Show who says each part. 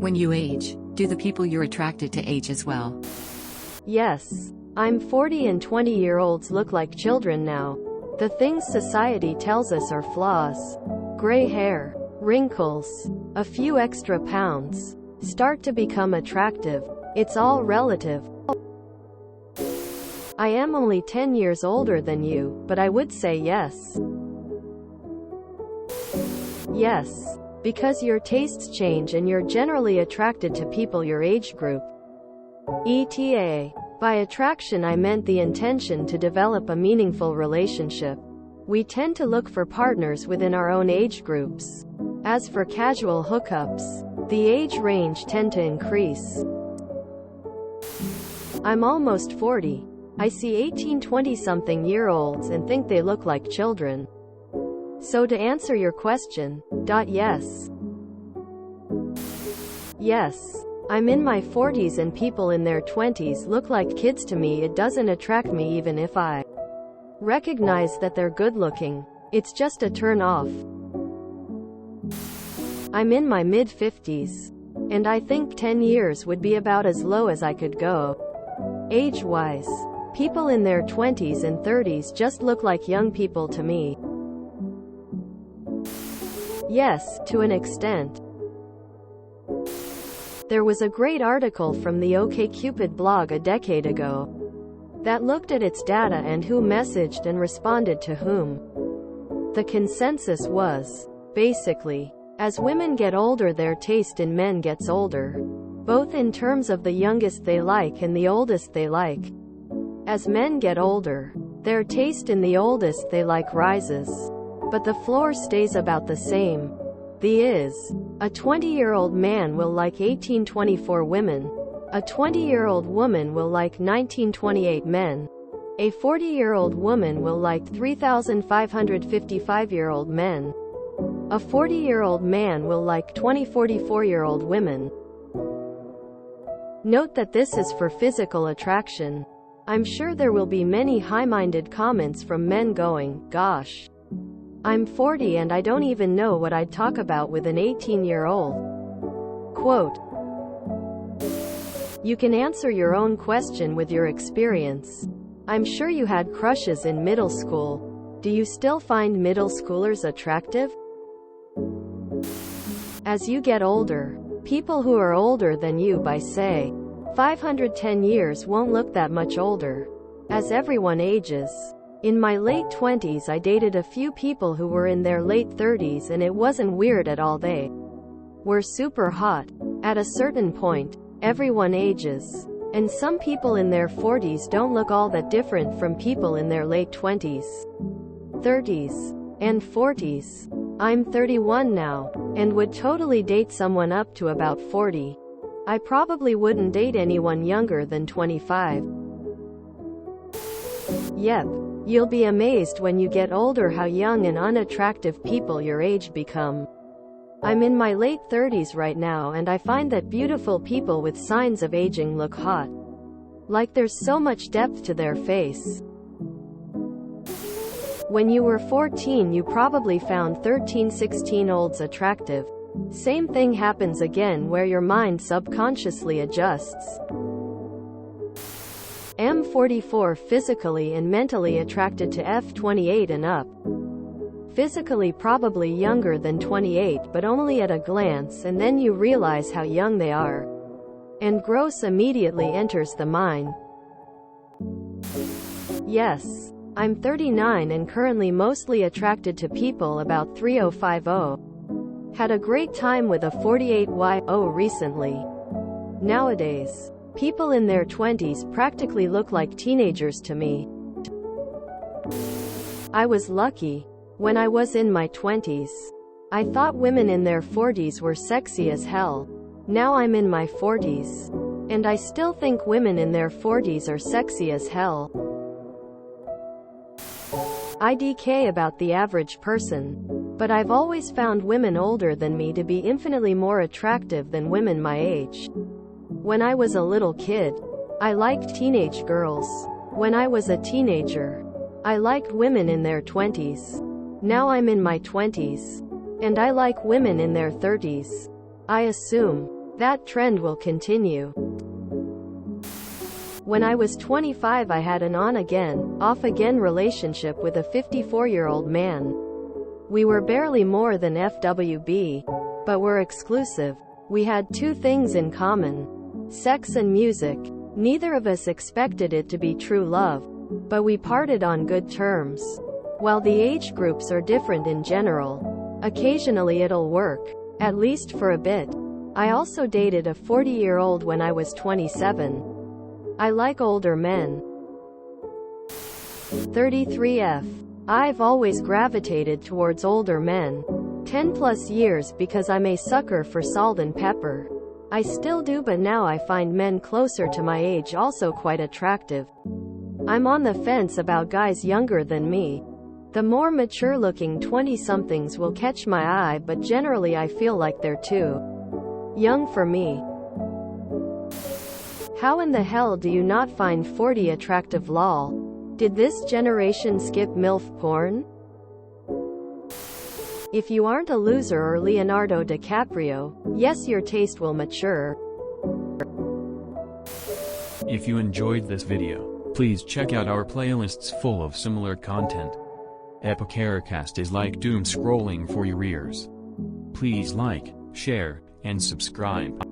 Speaker 1: When you age, do the people you're attracted to age as well?
Speaker 2: Yes. I'm 40 and 20-year-olds look like children now. The things society tells us are flaws. Gray hair, wrinkles, a few extra pounds, start to become attractive. It's all relative. I am only 10 years older than you, but I would say yes. Yes. Because your tastes change and you're generally attracted to people your age group. ETA. By attraction I meant the intention to develop a meaningful relationship. We tend to look for partners within our own age groups. As for casual hookups, the age range tend to increase. I'm almost 40. I see 18-20-something-year-olds and think they look like children. So to answer your question, yes. Yes. I'm in my 40s and people in their 20s look like kids to me. It doesn't attract me even if I recognize that they're good looking. It's just a turn off. I'm in my mid-50s. And I think 10 years would be about as low as I could go. Age-wise, people in their 20s and 30s just look like young people to me. Yes, to an extent. There was a great article from the OkCupid blog a decade ago that looked at its data and who messaged and responded to whom. The consensus was, basically, as women get older their taste in men gets older, both in terms of the youngest they like and the oldest they like. As men get older, their taste in the oldest they like rises, but the floor stays about the same. A 20-year-old man will like 1824 women. A 20-year-old woman will like 1928 men. A 40-year-old woman will like 3,555-year-old men. A 40-year-old man will like 44-year-old women. Note that this is for physical attraction. I'm sure there will be many high-minded comments from men going, gosh, I'm 40 and I don't even know what I'd talk about with an 18-year-old. Quote, you can answer your own question with your experience. I'm sure you had crushes in middle school. Do you still find middle schoolers attractive? As you get older, people who are older than you by, say, 510 years won't look that much older. As everyone ages. In my late 20s I dated a few people who were in their late 30s and it wasn't weird at all. They were super hot. At a certain point, everyone ages. And some people in their 40s don't look all that different from people in their late 20s, 30s, and 40s. I'm 31 now, and would totally date someone up to about 40. I probably wouldn't date anyone younger than 25. Yep. You'll be amazed when you get older how young and unattractive people your age become. I'm in my late 30s right now and I find that beautiful people with signs of aging look hot. Like there's so much depth to their face. When you were 14 you probably found 13-16-olds attractive. Same thing happens again where your mind subconsciously adjusts. I'm 44 physically and mentally attracted to F28 and up. Physically probably younger than 28 but only at a glance and then you realize how young they are. And gross immediately enters the mind. Yes. I'm 39 and currently mostly attracted to people about 3050. Had a great time with a 48Y0 recently. Nowadays, people in their 20s practically look like teenagers to me. I was lucky. When I was in my 20s, I thought women in their 40s were sexy as hell. Now I'm in my 40s. And I still think women in their 40s are sexy as hell. IDK about the average person. But I've always found women older than me to be infinitely more attractive than women my age. When I was a little kid, I liked teenage girls. When I was a teenager, I liked women in their 20s. Now I'm in my 20s. And I like women in their 30s. I assume. That trend will continue. When I was 25, I had an on-again, off-again relationship with a 54-year-old man. We were barely more than FWB, but were exclusive. We had two things in common: sex and music. Neither of us expected it to be true love, but we parted on good terms. While the age groups are different in general, occasionally it'll work, at least for a bit. I also dated a 40-year-old when I was 27. I like older men. 33F. I've always gravitated towards older men. 10+ years because I'm a sucker for salt and pepper. I still do, but now I find men closer to my age also quite attractive. I'm on the fence about guys younger than me. The more mature-looking 20-somethings will catch my eye, but generally I feel like they're too young for me. How in the hell do you not find 40 attractive? Lol. Did this generation skip MILF porn? If you aren't a loser or Leonardo DiCaprio, yes, your taste will mature.
Speaker 3: If you enjoyed this video, please check out our playlists full of similar content. Epicaricast is like doom scrolling for your ears. Please like, share, and subscribe.